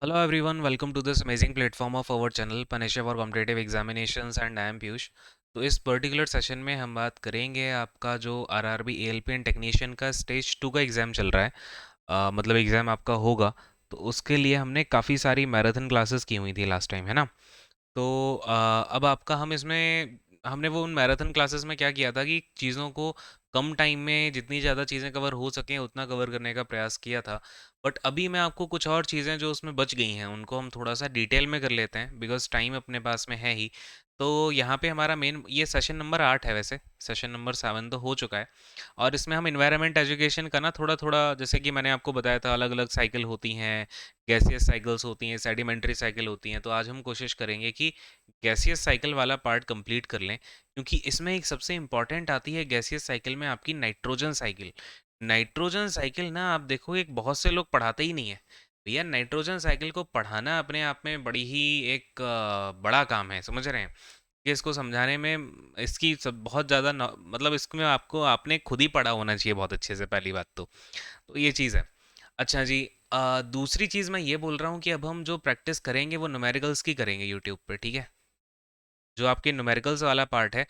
Hello everyone, welcome to this amazing platform of our channel Panisha for Competitive Examinations and I am Piyush. तो इस particular session में हम बात करेंगे आपका जो आरआरबी एएलपी एंड टेक्नीशियन का स्टेज 2 का एग्ज़ाम चल रहा है। मतलब एग्ज़ाम आपका होगा, तो उसके लिए हमने काफ़ी सारी मैराथन क्लासेस की हुई थी लास्ट टाइम, है ना। तो अब आपका हम इसमें हमने वो उन मैराथन क्लासेस में क्या किया था कि चीज़ों को कम टाइम में जितनी ज़्यादा चीज़ें कवर हो सकें उतना कवर करने का प्रयास किया था। बट अभी मैं आपको कुछ और चीज़ें जो उसमें बच गई हैं उनको हम थोड़ा सा डिटेल में कर लेते हैं, बिकॉज टाइम अपने पास में है ही। तो यहाँ पे हमारा मेन ये सेशन नंबर 8 है, वैसे सेशन नंबर 7 तो हो चुका है। और इसमें हम इन्वायरमेंट एजुकेशन का ना थोड़ा थोड़ा, जैसे कि मैंने आपको बताया था, अलग अलग साइकिल होती हैं, गैसियस साइकिल्स होती हैं, सेडिमेंट्री साइकिल होती हैं। तो आज हम कोशिश करेंगे कि गैसियस साइकिल वाला पार्ट कंप्लीट कर लें, क्योंकि इसमें एक सबसे इंपॉर्टेंट आती है गैसियस साइकिल में आपकी नाइट्रोजन साइकिल। नाइट्रोजन साइकिल ना आप देखो, एक बहुत से लोग पढ़ाते ही नहीं है। भैया नाइट्रोजन साइकिल को पढ़ाना अपने आप में बड़ी ही एक बड़ा काम है, समझ रहे हैं। कि इसको समझाने में इसकी सब बहुत ज़्यादा मतलब इसमें आपको आपने खुद ही पढ़ा होना चाहिए बहुत अच्छे से, पहली बात तो ये चीज़ है। अच्छा जी, दूसरी चीज़ मैं ये बोल रहा हूँ कि अब हम जो प्रैक्टिस करेंगे वो न्यूमेरिकल्स की करेंगे यूट्यूब पे, ठीक है। जो आपके न्यूमेरिकल्स वाला पार्ट है,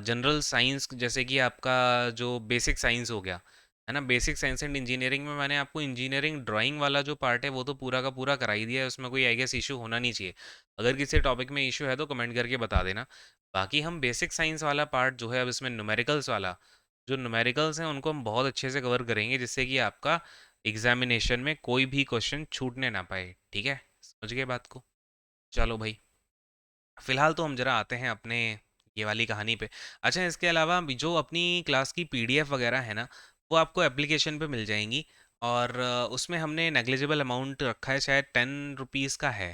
जनरल साइंस जैसे कि आपका जो बेसिक साइंस हो गया, है ना। बेसिक साइंस एंड इंजीनियरिंग में मैंने आपको इंजीनियरिंग ड्राइंग वाला जो पार्ट है वो तो पूरा का पूरा करा ही दिया है, उसमें कोई आई गेस इशू होना नहीं चाहिए। अगर किसी टॉपिक में इशू है तो कमेंट करके बता देना। बाकी हम बेसिक साइंस वाला पार्ट जो है, अब इसमें न्यूमेरिकल्स वाला, जो न्यूमेरिकल्स हैं उनको हम बहुत अच्छे से कवर करेंगे, जिससे कि आपका एग्जामिनेशन में कोई भी क्वेश्चन छूटने ना पाए, ठीक है। समझ गए बात को। चलो भाई, फिलहाल तो हम जरा आते हैं अपने ये वाली कहानी पे। अच्छा, इसके अलावा भी जो अपनी क्लास की पीडीएफ वगैरह है ना, वो आपको एप्लीकेशन पे मिल जाएंगी। और उसमें हमने नेग्लिजिबल अमाउंट रखा है, शायद 10 रुपीज़ का है।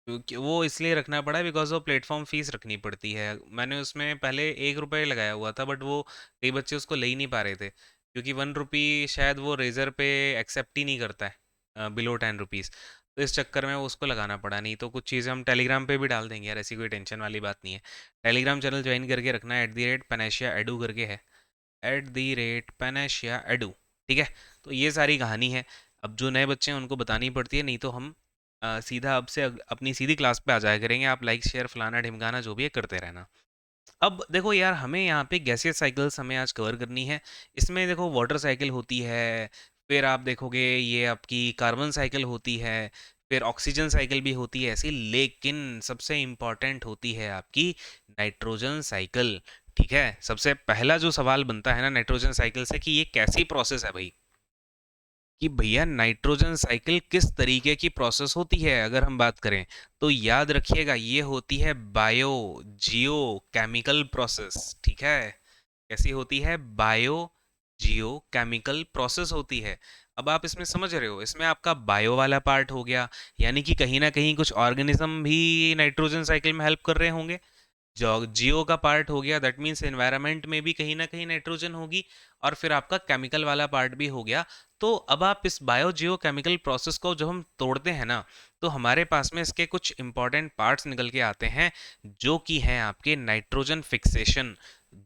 क्योंकि वो इसलिए रखना पड़ा बिकॉज वो प्लेटफॉर्म फीस रखनी पड़ती है। मैंने उसमें पहले 1 रुपये लगाया हुआ था, बट वो कई बच्चे उसको ले ही नहीं पा रहे थे, क्योंकि 1 रुपी शायद वो रेजर पे एक्सेप्ट ही नहीं करता है बिलो 10 रुपीज़। तो इस चक्कर में वो उसको लगाना पड़ा। नहीं तो कुछ चीज़ें हम टेलीग्राम पे भी डाल देंगे यार, ऐसी कोई टेंशन वाली बात नहीं है। टेलीग्राम चैनल ज्वाइन करके रखना है, @panasia edu करके है, @panasia edu, ठीक है। तो ये सारी कहानी है। अब जो नए बच्चे हैं उनको बतानी पड़ती है, नहीं तो हम सीधा अब से अपनी सीधी क्लास पे आ जाया करेंगे। आप लाइक शेयर फलाना ढिमकाना जो भी है करते रहना। अब देखो यार, हमें यहाँ पे गैसियस साइकिल्स हमें आज कवर करनी है। इसमें देखो वाटर साइकिल होती है, फिर आप देखोगे ये आपकी कार्बन साइकिल होती है, फिर ऑक्सीजन साइकिल भी होती है ऐसी, लेकिन सबसे इम्पॉर्टेंट होती है आपकी नाइट्रोजन साइकिल, ठीक है। सबसे पहला जो सवाल बनता है ना नाइट्रोजन साइकिल से, कि ये कैसी प्रोसेस है भाई, कि भैया नाइट्रोजन साइकिल किस तरीके की प्रोसेस होती है। अगर हम बात करें तो याद रखिएगा, ये होती है बायो जियो केमिकल प्रोसेस, ठीक है। कैसी होती है? बायो जियो केमिकल प्रोसेस होती है। अब आप इसमें समझ रहे हो, इसमें आपका बायो वाला पार्ट हो गया, यानी कि कहीं ना कहीं कुछ ऑर्गेनिज्म भी नाइट्रोजन साइकिल में हेल्प कर रहे होंगे। जियो का पार्ट हो गया, दैट मीन्स एनवायरनमेंट में भी कहीं ना कहीं नाइट्रोजन होगी। और फिर आपका केमिकल वाला पार्ट भी हो गया। तो अब आप इस बायो जियो केमिकल प्रोसेस को जब हम तोड़ते हैं ना, तो हमारे पास में इसके कुछ इंपॉर्टेंट पार्ट्स निकल के आते हैं, जो कि हैं आपके नाइट्रोजन फिक्सेशन।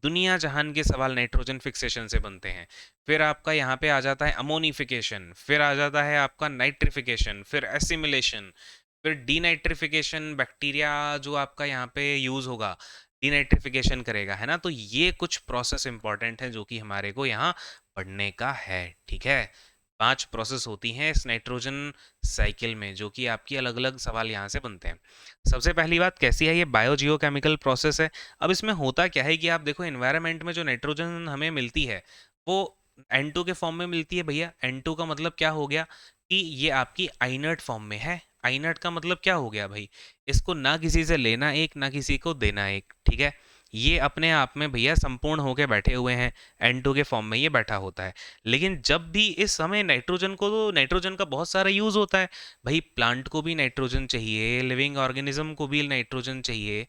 दुनिया जहान के सवाल नाइट्रोजन फिक्सेशन से बनते हैं। फिर आपका यहाँ पे आ जाता है अमोनिफिकेशन, फिर आ जाता है आपका नाइट्रिफिकेशन, फिर एसिमिलेशन, फिर डीनाइट्रिफिकेशन। बैक्टीरिया जो आपका यहाँ पे यूज़ होगा, डीनाइट्रिफिकेशन करेगा, है ना। तो ये कुछ प्रोसेस इंपॉर्टेंट है जो कि हमारे को यहाँ पढ़ने का है, ठीक है। 5 प्रोसेस होती हैं इस नाइट्रोजन साइकिल में, जो कि आपकी अलग अलग सवाल यहाँ से बनते हैं। सबसे पहली बात कैसी है, ये बायोजियोकेमिकल प्रोसेस है। अब इसमें होता क्या है कि आप देखो, एनवायरनमेंट में जो नाइट्रोजन हमें मिलती है वो N2 के फॉर्म में मिलती है। भैया N2 का मतलब क्या हो गया, कि ये आपकी आइनर्ट फॉर्म में है। आइनर्ट का मतलब क्या हो गया भाई, इसको ना किसी से लेना एक, ना किसी को देना एक, ठीक है। ये अपने आप में भैया संपूर्ण होके बैठे हुए हैं, N2 के फॉर्म में ये बैठा होता है। लेकिन जब भी इस समय नाइट्रोजन को, तो नाइट्रोजन का बहुत सारा यूज होता है भाई। प्लांट को भी नाइट्रोजन चाहिए, लिविंग ऑर्गेनिज्म को भी नाइट्रोजन चाहिए,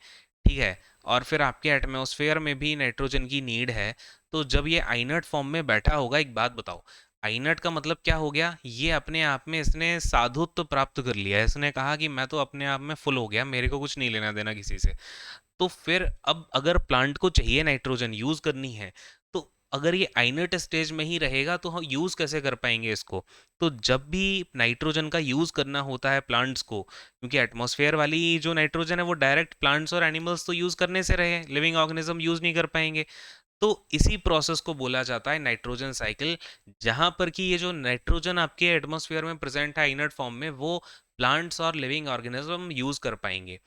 ठीक है। और फिर आपके एटमॉस्फेयर में भी नाइट्रोजन की नीड है। तो जब ये आइनर्ट फॉर्म में बैठा होगा, एक बात बताओ, आइनर्ट का मतलब क्या हो गया, ये अपने आप में इसने साधुत्व प्राप्त कर लिया है। इसने कहा कि मैं तो अपने आप में फुल हो गया, मेरे को कुछ नहीं लेना देना किसी से। तो फिर अब अगर प्लांट को चाहिए नाइट्रोजन यूज करनी है, तो अगर ये आइनर्ट स्टेज में ही रहेगा तो हम यूज़ कैसे कर पाएंगे इसको? तो जब भी नाइट्रोजन का यूज़ करना होता है प्लांट्स को, क्योंकि एटमॉस्फेयर वाली जो नाइट्रोजन है वो डायरेक्ट प्लांट्स और एनिमल्स तो यूज़ करने से रहे, लिविंग ऑर्गेनिज्म यूज़ नहीं कर पाएंगे। तो इसी प्रोसेस को बोला जाता है नाइट्रोजन साइकिल, जहां पर कि ये जो नाइट्रोजन आपके एटमॉस्फेयर में प्रेजेंट है इनर्ट फॉर्म में, वो प्लांट्स और लिविंग ऑर्गेनिज्म यूज कर पाएंगे।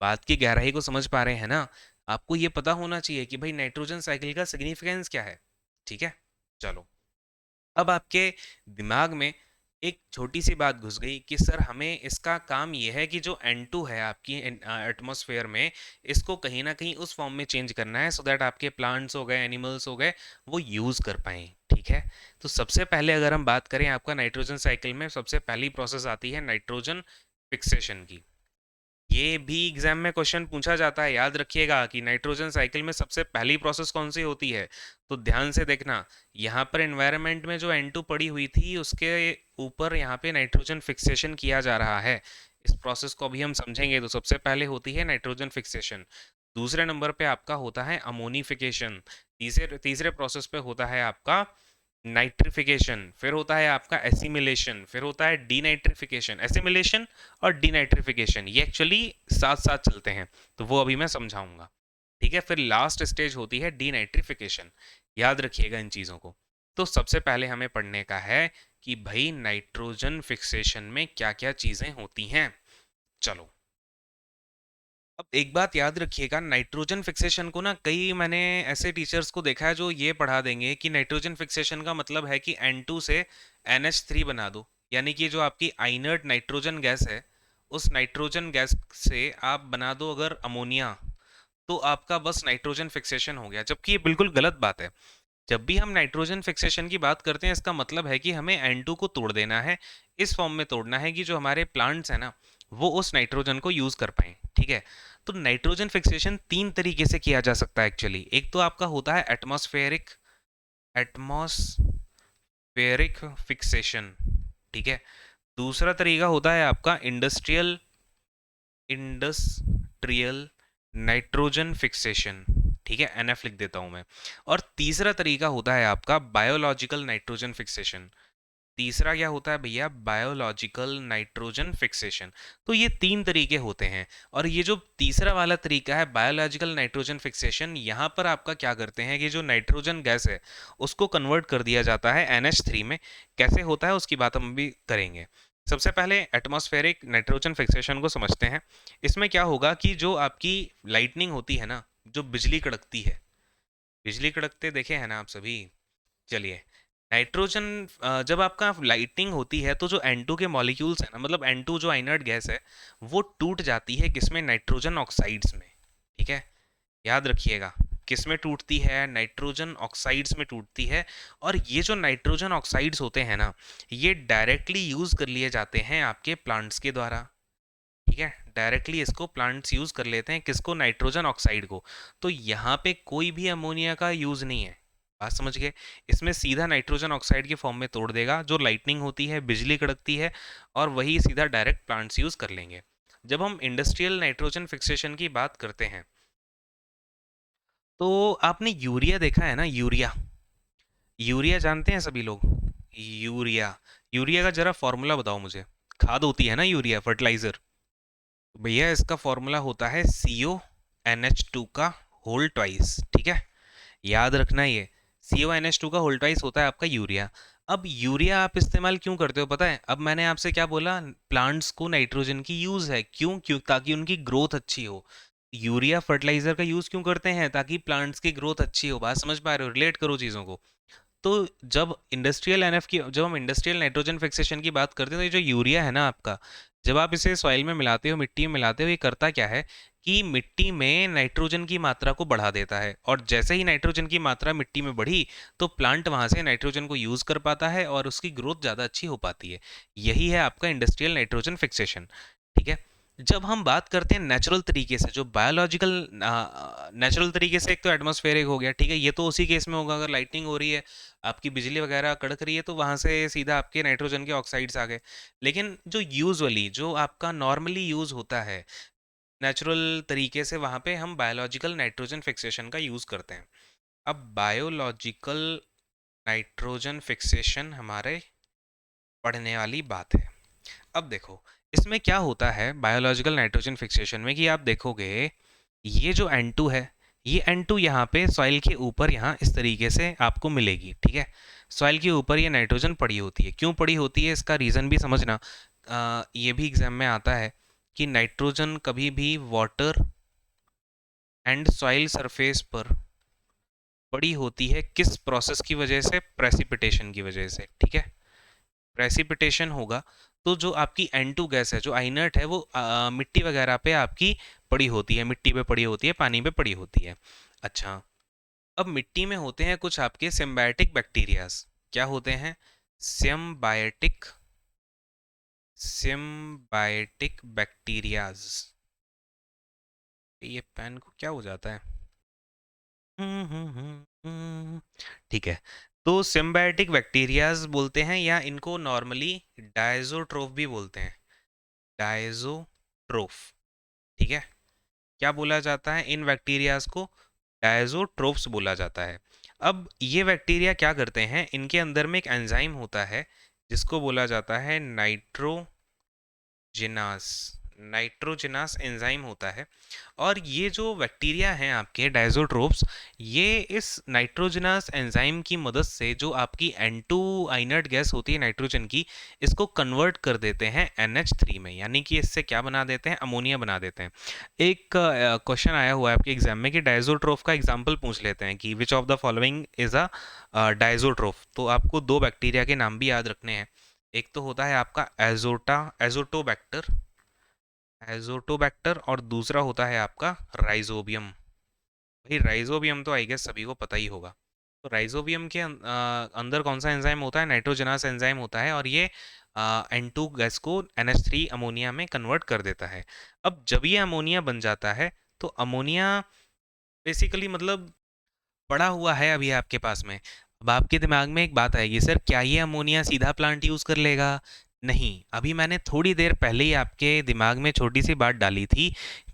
बात की गहराई को समझ पा रहे हैं ना? आपको ये पता होना चाहिए कि भाई नाइट्रोजन साइकिल का सिग्निफिकेंस क्या है। ठीक है, चलो। अब आपके दिमाग में एक छोटी सी बात घुस गई कि सर हमें इसका काम ये है कि जो N2 है आपकी एटमॉस्फेयर में, इसको कहीं ना कहीं उस फॉर्म में चेंज करना है सो दैट आपके प्लांट्स हो गए, एनिमल्स हो गए, वो यूज़ कर पाएँ। ठीक है, तो सबसे पहले अगर हम बात करें आपका नाइट्रोजन साइकिल में, सबसे पहली प्रोसेस आती है नाइट्रोजन फिक्सेशन की। ये भी एग्जाम में क्वेश्चन पूछा जाता है, याद रखिएगा कि नाइट्रोजन साइकिल में सबसे पहली प्रोसेस कौन सी होती है। तो ध्यान से देखना, यहाँ पर एनवायरनमेंट में जो N2 पड़ी हुई थी उसके ऊपर यहाँ पे नाइट्रोजन फिक्सेशन किया जा रहा है। इस प्रोसेस को अभी हम समझेंगे। तो सबसे पहले होती है नाइट्रोजन फिक्सेशन, दूसरे नंबर पे आपका होता है अमोनिफिकेशन, तीसरे तीसरे प्रोसेस पे होता है आपका नाइट्रिफिकेशन, फिर होता है आपका एसिमिलेशन, फिर होता है डीनाइट्रिफिकेशन। एसिमिलेशन और डीनाइट्रिफिकेशन ये एक्चुअली साथ साथ चलते हैं, तो वो अभी मैं समझाऊंगा। ठीक है, फिर लास्ट स्टेज होती है डीनाइट्रिफिकेशन। याद रखिएगा इन चीज़ों को। तो सबसे पहले हमें पढ़ने का है कि भाई नाइट्रोजन फिक्सेशन में क्या क्या चीज़ें होती हैं। चलो, अब एक बात याद रखिएगा, नाइट्रोजन फिक्सेशन को ना कई मैंने ऐसे टीचर्स को देखा है जो ये पढ़ा देंगे कि नाइट्रोजन फिक्सेशन का मतलब है कि N2 से NH3 बना दो, यानी कि जो आपकी आइनर्ट नाइट्रोजन गैस है, उस नाइट्रोजन गैस से आप बना दो अगर अमोनिया, तो आपका बस नाइट्रोजन फिक्सेशन हो गया, जबकि ये बिल्कुल गलत बात है। जब भी हम नाइट्रोजन फिक्सेशन की बात करते हैं, इसका मतलब है कि हमें N2 को तोड़ देना है, इस फॉर्म में तोड़ना है कि जो हमारे प्लांट्स हैं ना, वो उस नाइट्रोजन को यूज कर पाएं। ठीक है, तो नाइट्रोजन फिक्सेशन तीन तरीके से किया जा सकता है एक्चुअली। एक तो आपका होता है एटमॉस्फेरिक एटमॉस्फेरिक फिक्सेशन। ठीक है, दूसरा तरीका होता है आपका इंडस्ट्रियल इंडस्ट्रियल नाइट्रोजन फिक्सेशन। ठीक है, एनएफ लिख देता हूं मैं। और तीसरा तरीका होता है आपका बायोलॉजिकल नाइट्रोजन फिक्सेशन। तीसरा क्या होता है भैया? Biological nitrogen fixation. तो ये तीन तरीके होते हैं, और ये जो तीसरा वाला तरीका है बायोलॉजिकल नाइट्रोजन फिक्सेशन, यहाँ पर आपका क्या करते हैं कि जो नाइट्रोजन गैस है उसको कन्वर्ट कर दिया जाता है NH3 में। कैसे होता है उसकी बात हम भी करेंगे। सबसे पहले एटमॉस्फेरिक नाइट्रोजन फिक्सेशन को समझते हैं। इसमें क्या होगा कि जो आपकी लाइटनिंग होती है ना, जो बिजली कड़कती है, बिजली कड़कते देखे हैं ना आप सभी? चलिए, नाइट्रोजन जब आपका लाइटिंग होती है तो जो N2 के मॉलिक्यूल्स हैं ना, मतलब N2 जो आइनर्ट गैस है, वो टूट जाती है किसमें? नाइट्रोजन ऑक्साइड्स में। ठीक है, याद रखिएगा, किसमें टूटती है? नाइट्रोजन ऑक्साइड्स में टूटती है। और ये जो नाइट्रोजन ऑक्साइड्स होते हैं ना, ये डायरेक्टली यूज कर लिए जाते हैं आपके प्लांट्स के द्वारा। ठीक है, डायरेक्टली इसको प्लांट्स यूज कर लेते हैं, किसको? नाइट्रोजन ऑक्साइड को। तो यहाँ पे कोई भी अमोनिया का यूज नहीं है। बात समझ गए? इसमें सीधा नाइट्रोजन ऑक्साइड के फॉर्म में तोड़ देगा, जो लाइटनिंग होती है, बिजली कड़कती है, और वही सीधा डायरेक्ट प्लांट्स यूज कर लेंगे। जब हम इंडस्ट्रियल नाइट्रोजन फिक्सेशन की बात करते हैं, तो आपने यूरिया देखा है ना? यूरिया, यूरिया जानते हैं सभी लोग? यूरिया, यूरिया का जरा फॉर्मूला बताओ मुझे। खाद होती है ना यूरिया, फर्टिलाइजर। भैया इसका फॉर्मूला होता है CONH2 का होल ट्वाइस। ठीक है, याद रखना ये CONH2 का होल ट्वाइस होता है आपका यूरिया। अब यूरिया आप इस्तेमाल क्यों करते हो पता है? अब मैंने आपसे क्या बोला? प्लांट्स को नाइट्रोजन की यूज है, क्यों? क्यों? ताकि उनकी ग्रोथ अच्छी हो। यूरिया फर्टिलाइजर का यूज क्यों करते हैं? ताकि प्लांट्स की ग्रोथ अच्छी हो। बात समझ पा रहे हो? रिलेट करो चीजों को। तो जब हम इंडस्ट्रियल नाइट्रोजन फिक्सेशन की बात करते हैं, तो ये जो यूरिया है ना आपका, जब आप इसे सॉइल में मिलाते हो, मिट्टी में मिलाते हो, ये करता क्या है कि मिट्टी में नाइट्रोजन की मात्रा को बढ़ा देता है। और जैसे ही नाइट्रोजन की मात्रा मिट्टी में बढ़ी, तो प्लांट वहां से नाइट्रोजन को यूज कर पाता है और उसकी ग्रोथ ज़्यादा अच्छी हो पाती है। यही है आपका इंडस्ट्रियल नाइट्रोजन फिक्सेशन। ठीक है, जब हम बात करते हैं नेचुरल तरीके से, जो बायोलॉजिकल नेचुरल तरीके से, एक तो एटमॉस्फेरिक हो गया। ठीक है, ये तो उसी केस में होगा अगर लाइटनिंग हो रही है, आपकी बिजली वगैरह कड़क रही है, तो वहां से सीधा आपके नाइट्रोजन के ऑक्साइड्स आ गए। लेकिन जो यूजुअली, जो आपका नॉर्मली यूज होता है नेचुरल तरीके से, वहां पे हम बायोलॉजिकल नाइट्रोजन फिक्सेशन का यूज करते हैं। अब बायोलॉजिकल नाइट्रोजन फिक्सेशन हमारे पढ़ने वाली बात है। अब देखो इसमें क्या होता है बायोलॉजिकल नाइट्रोजन फिक्सेशन में कि आप देखोगे ये जो N2 है, ये N2 यहाँ पे सॉइल के ऊपर यहाँ इस तरीके से आपको मिलेगी, ठीक है। सॉइल के ऊपर ये नाइट्रोजन पड़ी होती है, क्यों पड़ी होती है इसका रीज़न भी समझना। ये भी एग्जाम में आता है कि नाइट्रोजन कभी भी वाटर एंड सॉइल सरफेस पर पड़ी होती है किस प्रोसेस की वजह से, प्रेसिपिटेशन की वजह से, ठीक है। प्रेसिपिटेशन होगा तो जो आपकी N2 गैस है, जो आइनर्ट है, वो मिट्टी वगैरह पे आपकी पड़ी होती है, मिट्टी पे पड़ी होती है, पानी पे पड़ी होती है। अच्छा, अब मिट्टी में होते हैं कुछ आपके सिम्बायोटिक बैक्टीरियाज। क्या होते हैं? Symbiotic symbiotic bacterias. ये पेन को क्या हो जाता है? ठीक है। तो सिम्बायोटिक बैक्टीरियाज बोलते हैं, या इनको नॉर्मली डायजोट्रोफ भी बोलते हैं। डायजोट्रोफ, ठीक है। क्या बोला जाता है इन बैक्टीरियाज को? डायजोट्रोफ्स बोला जाता है। अब ये बैक्टीरिया क्या करते हैं, इनके अंदर में एक एंजाइम होता है जिसको बोला जाता है नाइट्रोजिनास। नाइट्रोजिनास एंजाइम होता है। और ये जो बैक्टीरिया हैं आपके डायजोट्रोप्स, ये इस नाइट्रोजनस एंजाइम की मदद से जो आपकी N2 आइनर्ट गैस होती है नाइट्रोजन की, इसको कन्वर्ट कर देते हैं NH3 में, यानी कि इससे क्या बना देते हैं, अमोनिया बना देते हैं। एक क्वेश्चन आया हुआ है आपके एग्जाम में कि डायजोट्रोफ का एग्जाम्पल पूछ लेते हैं कि which of the following is a diazotroph. तो आपको दो बैक्टीरिया के नाम भी याद रखने हैं। एक तो होता है आपका एजोटोबैक्टर, एजोटोबैक्टर, और दूसरा होता है आपका राइजोबियम। भाई राइजोबियम तो आई गेस सभी को पता ही होगा। तो राइजोबियम के अंदर कौन सा एंजाइम होता है? नाइट्रोजनस एंजाइम होता है, और ये N2 गैस को NH3 अमोनिया में कन्वर्ट कर देता है। अब जब ये अमोनिया बन जाता है तो अमोनिया बेसिकली मतलब पड़ा हुआ है अभी आपके पास में। अब आपके दिमाग में एक बात आएगी, सर क्या ये अमोनिया सीधा प्लांट यूज़ कर लेगा? नहीं, अभी मैंने थोड़ी देर पहले ही आपके दिमाग में छोटी सी बात डाली थी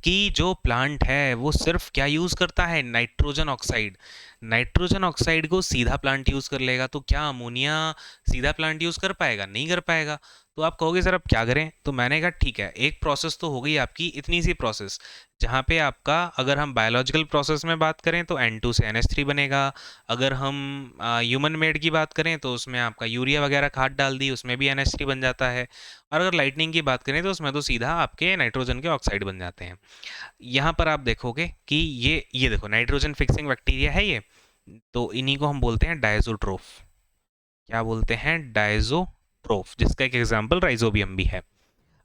कि जो प्लांट है वो सिर्फ क्या यूज़ करता है, नाइट्रोजन ऑक्साइड। नाइट्रोजन ऑक्साइड को सीधा प्लांट यूज़ कर लेगा, तो क्या अमोनिया सीधा प्लांट यूज़ कर पाएगा? नहीं कर पाएगा। तो आप कहोगे सर अब क्या करें, तो मैंने कहा ठीक है, एक प्रोसेस तो हो गई आपकी, इतनी सी प्रोसेस जहाँ पे आपका, अगर हम बायोलॉजिकल प्रोसेस में बात करें तो N2 से NH3 बनेगा। अगर हम ह्यूमन मेड की बात करें तो उसमें आपका यूरिया वगैरह खाद डाल दी, उसमें भी NH3 बन जाता है। और अगर लाइटनिंग की बात करें तो उसमें तो सीधा आपके नाइट्रोजन के ऑक्साइड बन जाते हैं। यहाँ पर आप देखोगे कि ये देखो नाइट्रोजन फिक्सिंग बैक्टीरिया है ये, तो इन्हीं को हम बोलते हैं डायजोट्रोफ। क्या बोलते हैं? डायजोट्रोफ, जिसका एक एग्जाम्पल राइजोबियम भी है।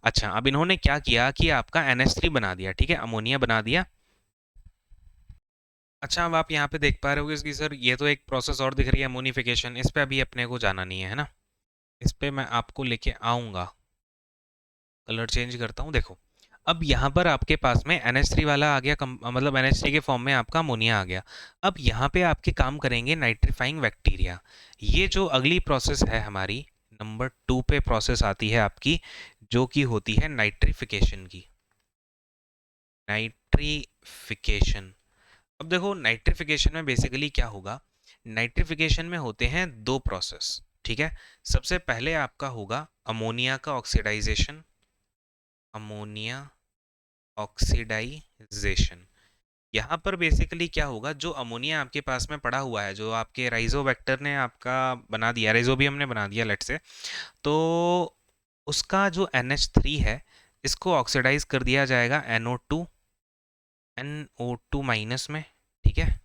अच्छा, अब इन्होंने क्या किया कि आपका NH3 बना दिया, ठीक है, अमोनिया बना दिया। अच्छा, अब आप यहाँ पे देख पा रहे होगे कि सर ये तो एक प्रोसेस और दिख रही है अमोनिफिकेशन, इस पे अभी अपने को जाना नहीं है ना। इस पे मैं आपको लेके आऊँगा। कलर चेंज करता हूँ, देखो। अब यहाँ पर आपके पास में NH3 वाला आ गया, मतलब NH3 के फॉर्म में आपका अमोनिया आ गया। अब यहाँ पे आपके काम करेंगे नाइट्रीफाइंग बैक्टीरिया। ये जो अगली प्रोसेस है हमारी, नंबर 2 पे प्रोसेस आती है आपकी, जो कि होती है नाइट्रिफिकेशन की। नाइट्रिफिकेशन। अब देखो नाइट्रिफिकेशन में बेसिकली क्या होगा, नाइट्रिफिकेशन में होते हैं दो प्रोसेस, ठीक है। सबसे पहले आपका होगा अमोनिया का ऑक्सीडाइजेशन, अमोनिया ऑक्सीडाइजेशन। यहाँ पर बेसिकली क्या होगा, जो अमोनिया आपके पास में पड़ा हुआ है, जो आपके राइजोबैक्टर ने आपका बना दिया, राइजोबियम ने बना दिया लेट से, तो उसका जो NH3 है, इसको ऑक्सीडाइज कर दिया जाएगा NO2 माइनस में, ठीक है।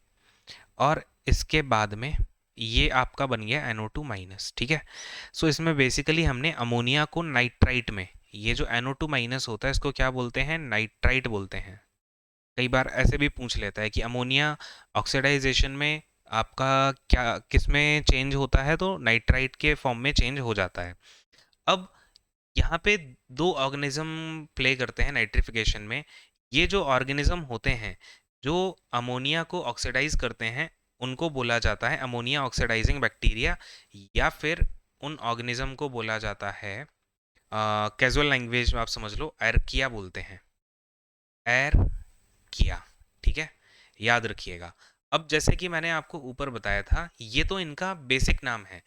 और इसके बाद में ये आपका बन गया NO2 माइनस, ठीक है। सो इसमें बेसिकली हमने अमोनिया को नाइट्राइट में, ये जो NO2 माइनस होता है इसको क्या बोलते हैं, नाइट्राइट बोलते हैं। कई बार ऐसे भी पूछ लेता है कि अमोनिया ऑक्सीडाइजेशन में आपका क्या किस में चेंज होता है, तो नाइट्राइट के फॉर्म में चेंज हो जाता है। अब यहाँ पे दो ऑर्गेनिज्म प्ले करते हैं नाइट्रिफिकेशन में। ये जो ऑर्गेनिज्म होते हैं जो अमोनिया को ऑक्सीडाइज करते हैं, उनको बोला जाता है अमोनिया ऑक्सीडाइजिंग बैक्टीरिया, या फिर उन ऑर्गेनिज्म को बोला जाता है, कैजुअल लैंग्वेज में आप समझ लो, एरकिया बोलते हैं। एरकिया, ठीक है, याद रखिएगा। अब जैसे कि मैंने आपको ऊपर बताया था, ये तो इनका बेसिक नाम है।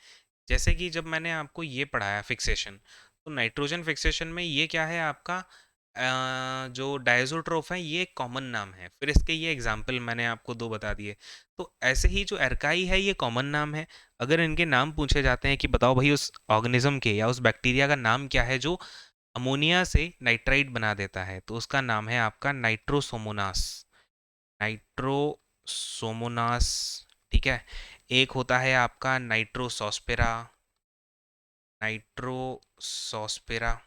जैसे कि जब मैंने आपको ये पढ़ाया फिक्सेशन, तो नाइट्रोजन फिक्सेशन में ये क्या है आपका, जो डायजोट्रोफ है ये कॉमन नाम है, फिर इसके ये एग्जाम्पल मैंने आपको दो बता दिए। तो ऐसे ही जो एरकाई है ये कॉमन नाम है। अगर इनके नाम पूछे जाते हैं कि बताओ भाई उस ऑर्गेनिज्म के या उस बैक्टीरिया का नाम क्या है जो अमोनिया से नाइट्राइट बना देता है, तो उसका नाम है आपका नाइट्रोसोमोनास। नाइट्रोसोमोनास। ठीक है। एक होता है आपका नाइट्रोसॉस्पेरा। नाइट्रोसॉस्पेरा।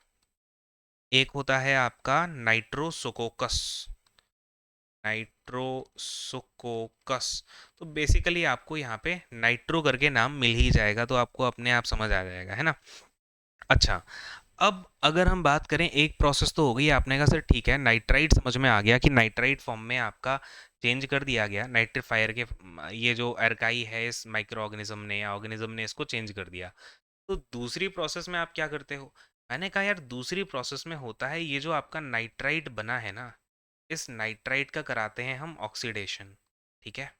एक होता है आपका नाइट्रोसोकोकस। नाइट्रोसोकोकस। तो बेसिकली आपको यहाँ पे नाइट्रो करके नाम मिल ही जाएगा, तो आपको अपने आप समझ आ जाएगा, है ना। अच्छा, अब अगर हम बात करें, एक प्रोसेस तो हो गई, आपने कहा सर ठीक है नाइट्राइट समझ में आ गया कि नाइट्राइट फॉर्म में आपका चेंज कर दिया गया नाइट्रीफायर के, ये जो एरकाई है इस माइक्रो ऑर्गेनिज्म ने या ऑर्गेनिज्म ने इसको चेंज कर दिया। तो दूसरी प्रोसेस में आप क्या करते हो। मैंने कहा यार दूसरी प्रोसेस में होता है ये जो आपका नाइट्राइट बना है ना, इस नाइट्राइट का कराते हैं हम ऑक्सीडेशन। ठीक है।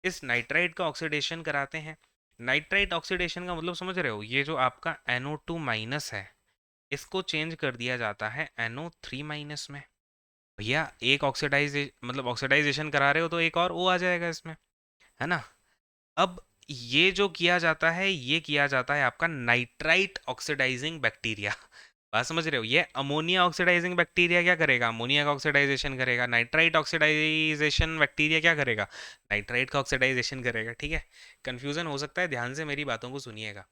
इस नाइट्राइट का ऑक्सीडेशन कराते हैं। नाइट्राइट ऑक्सीडेशन का मतलब समझ रहे हो, ये जो आपका NO2 माइनस है इसको चेंज कर दिया जाता है NO3 माइनस में। भैया एक ऑक्सीडाइज मतलब ऑक्सीडाइजेशन करा रहे हो तो एक और O आ जाएगा इसमें, है ना। अब ये जो किया जाता है ये किया जाता है आपका नाइट्राइट ऑक्सीडाइजिंग बैक्टीरिया। बात समझ रहे हो, ये अमोनिया ऑक्सीडाइजिंग बैक्टीरिया क्या करेगा, अमोनिया का ऑक्सीडाइजेशन करेगा। नाइट्राइट ऑक्सीडाइजेशन बैक्टीरिया क्या करेगा, नाइट्राइट का ऑक्सीडाइजेशन करेगा। ठीक है। कंफ्यूजन हो सकता है, ध्यान से मेरी बातों को सुनिएगा।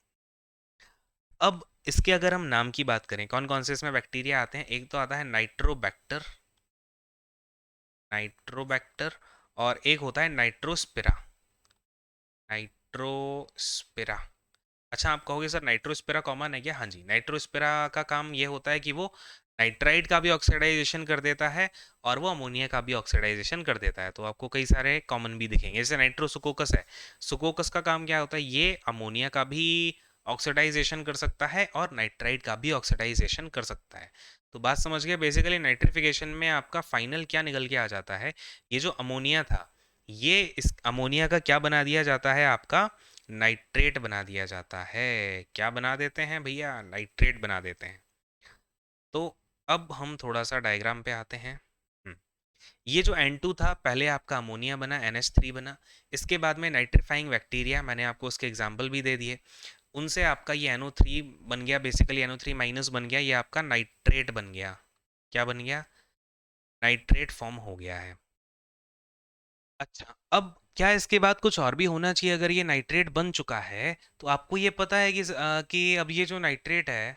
अब इसके अगर हम नाम की बात करें कौन कौन से इसमें बैक्टीरिया आते हैं, एक तो आता है नाइट्रोबैक्टर। नाइट्रोबैक्टर। और एक होता है नाइट्रोस्पिरा। नाइट्रोस्पिरा। अच्छा आप कहोगे सर नाइट्रोस्पिरा कॉमन है क्या, हाँ जी, नाइट्रोस्पिरा का काम ये होता है कि वो नाइट्राइट का भी ऑक्सीडाइजेशन कर देता है और वो अमोनिया का भी ऑक्सीडाइजेशन कर देता है, तो आपको कई सारे कॉमन भी दिखेंगे। जैसे नाइट्रोसुकोकस है, सुकोकस का काम क्या होता है, ये अमोनिया का भी ऑक्सीडाइजेशन कर सकता है और नाइट्राइट का भी ऑक्सीडाइजेशन कर सकता है। तो बात समझ गए, बेसिकली नाइट्रिफिकेशन में आपका फाइनल क्या निकल के आ जाता है, ये जो अमोनिया था ये इस अमोनिया का क्या बना दिया जाता है आपका, नाइट्रेट बना दिया जाता है। क्या बना देते हैं भैया, नाइट्रेट बना देते हैं। तो अब हम थोड़ा सा डायग्राम पे आते हैं। हम्म, ये जो N2 था पहले आपका अमोनिया बना, NH3 बना। इसके बाद में नाइट्रीफाइंग बैक्टीरिया, मैंने आपको उसके एग्जाम्पल भी दे दिए, उनसे आपका ये NO3 बन गया, बेसिकली NO3 माइनस बन गया, ये आपका नाइट्रेट बन गया। क्या बन गया, नाइट्रेट फॉर्म हो गया है। अच्छा, अब क्या इसके बाद कुछ और भी होना चाहिए, अगर ये नाइट्रेट बन चुका है तो आपको ये पता है कि अब ये जो नाइट्रेट है,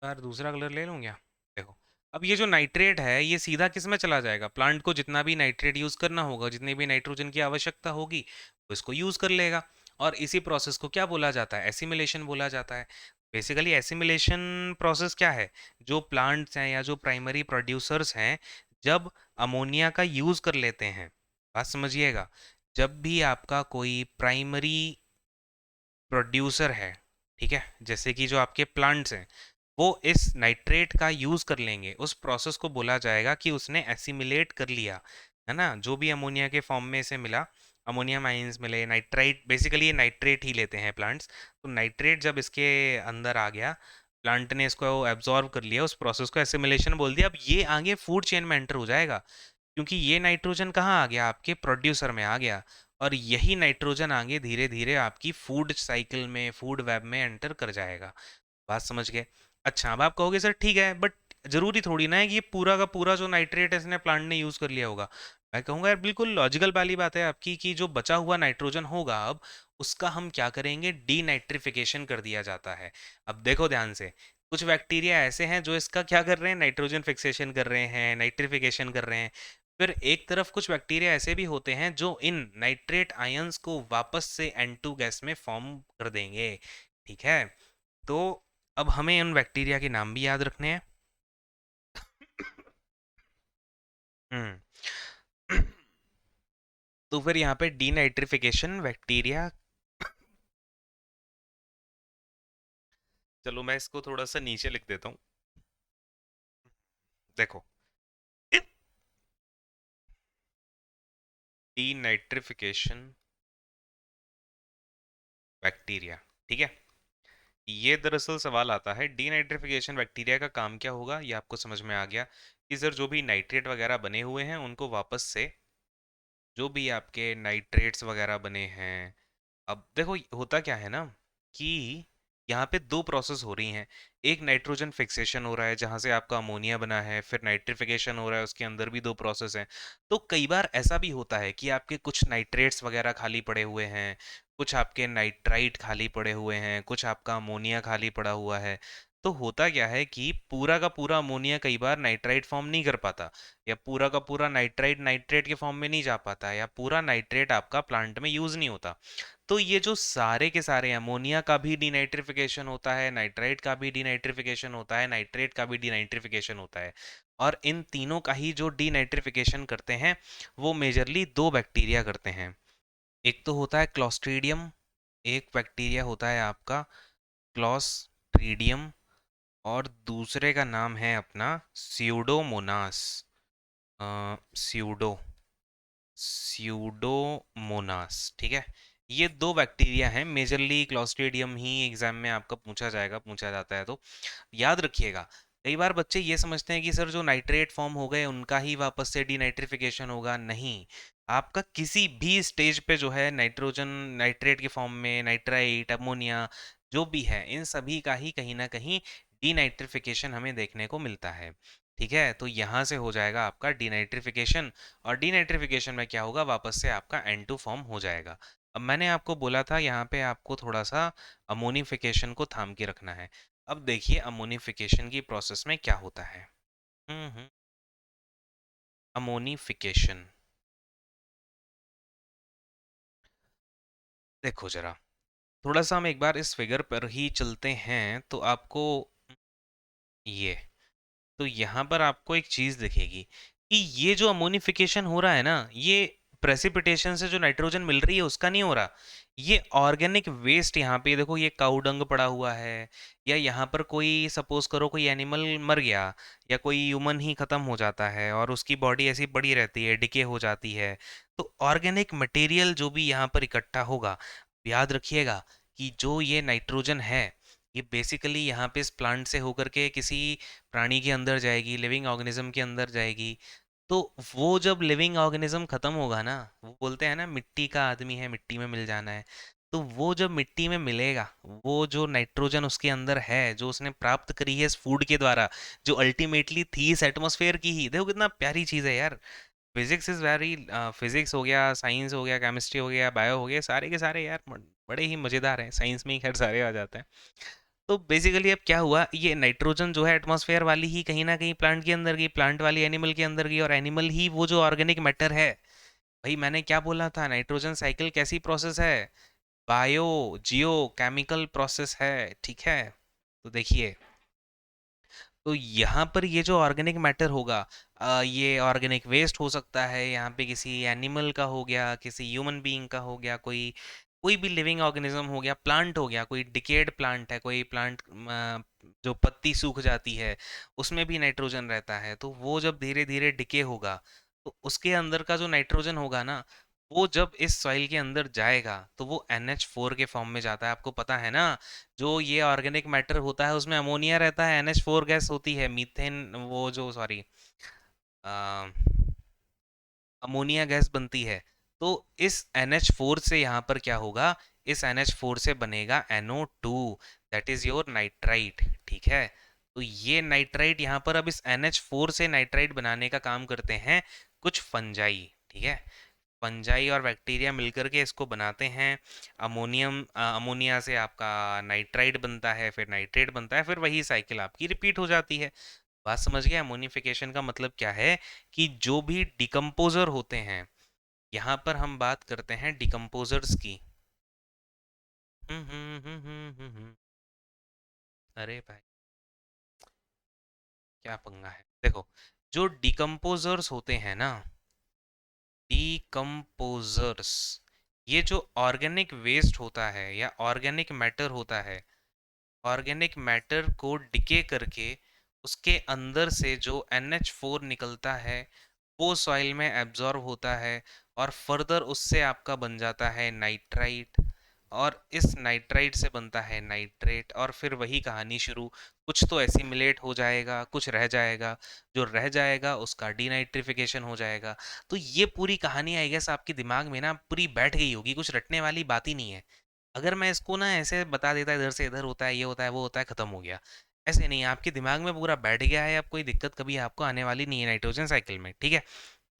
यार दूसरा कलर ले लूँ क्या। देखो, अब ये जो नाइट्रेट है ये सीधा किस में चला जाएगा, प्लांट को जितना भी नाइट्रेट यूज़ करना होगा, जितने भी नाइट्रोजन की आवश्यकता होगी वो इसको यूज़ कर लेगा। और इसी प्रोसेस को क्या बोला जाता है, एसिमिलेशन बोला जाता है। बेसिकली एसिमिलेशन प्रोसेस क्या है, जो प्लांट्स हैं या जो प्राइमरी प्रोड्यूसर्स हैं जब अमोनिया का यूज़ कर लेते हैं, बात समझिएगा, जब भी आपका कोई प्राइमरी प्रोड्यूसर है, ठीक है, जैसे कि जो आपके प्लांट्स हैं वो इस नाइट्रेट का यूज़ कर लेंगे, उस प्रोसेस को बोला जाएगा कि उसने एसिमिलेट कर लिया, है ना। जो भी अमोनिया के फॉर्म में इसे मिला, अमोनिया माइंस मिले, नाइट्राइट, बेसिकली ये नाइट्रेट ही लेते हैं प्लांट्स, तो नाइट्रेट जब इसके अंदर आ गया, प्लांट ने इसको एब्जॉर्व कर लिया, उस प्रोसेस को एसिमिलेशन बोल दिया। अब ये आगे फूड चेन में एंटर हो जाएगा, क्योंकि ये नाइट्रोजन कहाँ आ गया, आपके प्रोड्यूसर में आ गया, और यही नाइट्रोजन आगे धीरे धीरे आपकी फूड साइकिल में, फूड वेब में एंटर कर जाएगा। बात समझ गए। अच्छा, अब आप कहोगे सर ठीक है बट जरूरी थोड़ी ना है कि ये पूरा का पूरा जो नाइट्रेट है इसने प्लांट ने यूज कर लिया होगा। मैं कहूँगा यार बिल्कुल लॉजिकल वाली बात है आपकी कि जो बचा हुआ नाइट्रोजन होगा अब उसका हम क्या करेंगे, डीनाइट्रिफिकेशन कर दिया जाता है। अब देखो ध्यान से, कुछ बैक्टीरिया ऐसे हैं जो इसका क्या कर रहे हैं, नाइट्रोजन फिक्सेशन कर रहे हैं, नाइट्रिफिकेशन कर रहे हैं। फिर एक तरफ कुछ बैक्टीरिया ऐसे भी होते हैं जो इन नाइट्रेट आयंस को वापस से N2 गैस में फॉर्म कर देंगे। ठीक है। तो अब हमें उन बैक्टीरिया के नाम भी याद रखने हैं। हम्म। तो फिर यहाँ पे डीनाइट्रिफिकेशन बैक्टीरिया, चलो मैं इसको थोड़ा सा नीचे लिख देता हूँ। देखो, डीनाइट्रिफिकेशन बैक्टीरिया, ठीक है। ये दरअसल सवाल आता है, डीनाइट्रिफिकेशन बैक्टीरिया का काम क्या होगा, ये आपको समझ में आ गया कि सर जो भी नाइट्रेट वगैरह बने हुए हैं उनको वापस से, जो भी आपके नाइट्रेट्स वगैरह बने हैं, अब देखो होता क्या है ना कि यहाँ पे दो प्रोसेस हो रही हैं। एक नाइट्रोजन फिक्सेशन हो रहा है जहाँ से आपका अमोनिया बना है, फिर नाइट्रिफिकेशन हो रहा है, उसके अंदर भी दो प्रोसेस हैं। तो कई बार ऐसा भी होता है कि आपके कुछ नाइट्रेट्स वगैरह खाली पड़े हुए हैं, कुछ आपके नाइट्राइट खाली पड़े हुए हैं, कुछ आपका अमोनिया खाली पड़ा हुआ है। तो होता क्या है कि पूरा का पूरा अमोनिया कई बार नाइट्राइट फॉर्म नहीं कर पाता, या पूरा का पूरा नाइट्राइट नाइट्रेट के फॉर्म में नहीं जा पाता, या पूरा नाइट्रेट आपका प्लांट में यूज नहीं होता। तो ये जो सारे के सारे अमोनिया का भी डीनाइट्रिफिकेशन होता है, नाइट्राइट का भी डीनाइट्रिफिकेशन होता है, नाइट्रेट का भी डीनाइट्रिफिकेशन होता है, और इन तीनों का ही जो डीनाइट्रिफिकेशन करते हैं वो मेजरली दो बैक्टीरिया करते हैं। एक तो होता है क्लॉस्ट्रीडियम, एक बैक्टीरिया होता है आपका क्लॉस्ट्रीडियम, और दूसरे का नाम है अपना स्यूडोमोनास, स्यूडो स्यूडोमोनास, ठीक है। ये दो बैक्टीरिया हैं, मेजरली क्लॉस्ट्रीडियम ही एग्जाम में आपका पूछा जाता है, तो याद रखिएगा। कई बार बच्चे ये समझते हैं कि सर जो नाइट्रेट फॉर्म हो गए उनका ही वापस से डीनाइट्रिफिकेशन होगा, नहीं। आपका किसी भी स्टेज पे जो है नाइट्रोजन नाइट्रेट के फॉर्म में, नाइट्राइट अमोनिया जो भी है, इन सभी का ही कहीं ना कहीं डीनाइट्रिफिकेशन हमें देखने को मिलता है, ठीक है। तो यहाँ से हो जाएगा आपका डीनाइट्रिफिकेशन, और डीनाइट्रिफिकेशन में क्या होगा, वापस से आपका N2 फॉर्म हो जाएगा। अब मैंने आपको बोला था यहाँ पे आपको थोड़ा सा अमोनिफिकेशन को थाम के रखना है। अब देखिए अमोनिफिकेशन की प्रोसेस में क्या होता है। अमोनिफिकेशन, देखो जरा, थोड़ा सा हम एक बार इस फिगर पर ही चलते हैं तो आपको ये, तो यहाँ पर आपको एक चीज दिखेगी कि ये जो अमोनिफिकेशन हो रहा है ना, ये प्रेसिपिटेशन से जो नाइट्रोजन मिल रही है उसका नहीं हो रहा। ये ऑर्गेनिक वेस्ट, यहाँ पे देखो ये काऊ डंग पड़ा हुआ है, या यहाँ पर कोई सपोज करो कोई एनिमल मर गया, या कोई ह्यूमन ही खत्म हो जाता है और उसकी बॉडी ऐसी पड़ी रहती है, डिके हो जाती है। तो ऑर्गेनिक मटेरियल जो भी यहाँ पर इकट्ठा होगा, याद रखिएगा कि जो ये नाइट्रोजन है, ये बेसिकली यहाँ पे इस प्लांट से होकर के किसी प्राणी के अंदर जाएगी, लिविंग ऑर्गेनिज्म के अंदर जाएगी। तो वो जब लिविंग ऑर्गेनिज्म खत्म होगा ना, वो बोलते हैं ना मिट्टी का आदमी है, मिट्टी में मिल जाना है। तो वो जब मिट्टी में मिलेगा, वो जो नाइट्रोजन उसके अंदर है, जो उसने प्राप्त करी है इस फूड के द्वारा, जो अल्टीमेटली थी इस एटमॉस्फेयर की ही, देखो कितना प्यारी चीज़ है यार। फिजिक्स इज़ वेरी, फिजिक्स हो गया, साइंस हो गया, केमिस्ट्री हो गया, बायो हो गया, सारे के सारे यार बड़े ही मज़ेदार हैं। साइंस में ही खैर सारे आ जाते हैं। तो बेसिकली अब क्या हुआ, ये नाइट्रोजन जो है एटमॉस्फेयर वाली ही कहीं ना कहीं प्लांट के अंदर गई, प्लांट वाली एनिमल के अंदर गई, और एनिमल ही वो जो ऑर्गेनिक मैटर है। भाई मैंने क्या बोला था, नाइट्रोजन साइकिल कैसी प्रोसेस है, बायो जियो केमिकल प्रोसेस है, ठीक है। तो देखिए, तो यहाँ पर ये जो ऑर्गेनिक मैटर होगा, ये ऑर्गेनिक वेस्ट हो सकता है, यहाँ पे किसी एनिमल का हो गया, किसी ह्यूमन बीइंग का हो गया, कोई कोई भी लिविंग ऑर्गेनिज्म हो गया, प्लांट हो गया, कोई डिकेड प्लांट है, कोई प्लांट जो पत्ती सूख जाती है उसमें भी नाइट्रोजन रहता है। तो वो जब धीरे धीरे डिके होगा, तो उसके अंदर का जो नाइट्रोजन होगा ना, वो जब इस सॉइल के अंदर जाएगा तो वो NH4 के फॉर्म में जाता है। आपको पता है ना, जो ये ऑर्गेनिक मैटर होता है उसमें अमोनिया रहता है, NH4 गैस होती है, मीथेन, वो जो सॉरी अमोनिया गैस बनती है। तो इस NH4 से यहाँ पर क्या होगा, इस NH4 से बनेगा NO2, that is your nitrite, ठीक है। तो ये नाइट्राइट यहाँ पर अब इस NH4 से नाइट्राइट बनाने का काम करते हैं कुछ फंजाई, ठीक है। फंजाई और बैक्टीरिया मिलकर के इसको बनाते हैं। अमोनिया से आपका नाइट्राइट बनता है, फिर नाइट्रेट बनता है, फिर वही साइकिल आपकी रिपीट हो जाती है। बात समझ गया, अमोनिफिकेशन का मतलब क्या है कि जो भी डिकम्पोजर होते हैं, यहाँ पर हम बात करते हैं डिकम्पोजर्स की। अरे भाई क्या पंगा है, देखो, जो डिकम्पोजर्स होते हैं ना, डिकम्पोजर्स, ये जो ऑर्गेनिक वेस्ट होता है या ऑर्गेनिक मैटर होता है, ऑर्गेनिक मैटर को डिके करके उसके अंदर से जो NH4 निकलता है, वो सॉइल में एब्जॉर्ब होता है, और फर्दर उससे आपका बन जाता है नाइट्राइट, और इस नाइट्राइट से बनता है नाइट्रेट, और फिर वही कहानी शुरू। कुछ तो एसिमिलेट हो जाएगा, कुछ रह जाएगा, जो रह जाएगा उसका डीनाइट्रिफिकेशन हो जाएगा। तो ये पूरी कहानी आई गेस आपके दिमाग में ना पूरी बैठ गई होगी, कुछ रटने वाली बात ही नहीं है। अगर मैं इसको ना ऐसे बता देता, इधर से इधर होता है, ये होता है, वो होता है, खत्म हो गया। ऐसे नहीं, आपके दिमाग में पूरा बैठ गया है, अब कोई दिक्कत कभी आपको आने वाली नहीं है नाइट्रोजन साइकिल में, ठीक है।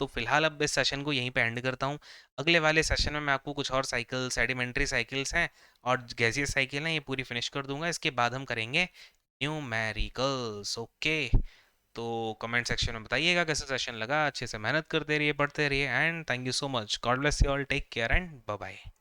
तो फिलहाल अब इस सेशन को यहीं पे एंड करता हूँ। अगले वाले सेशन में मैं आपको कुछ और साइकिल, सेडिमेंट्री साइकिल्स हैं और गैसियस साइकिल हैं, ये पूरी फिनिश कर दूंगा। इसके बाद हम करेंगे न्यूमेरिकल्स। ओके, तो कमेंट सेक्शन में बताइएगा कैसा सेशन लगा। अच्छे से मेहनत करते रहिए, पढ़ते रहिए, and thank you so much. God bless you all, take care and bye bye.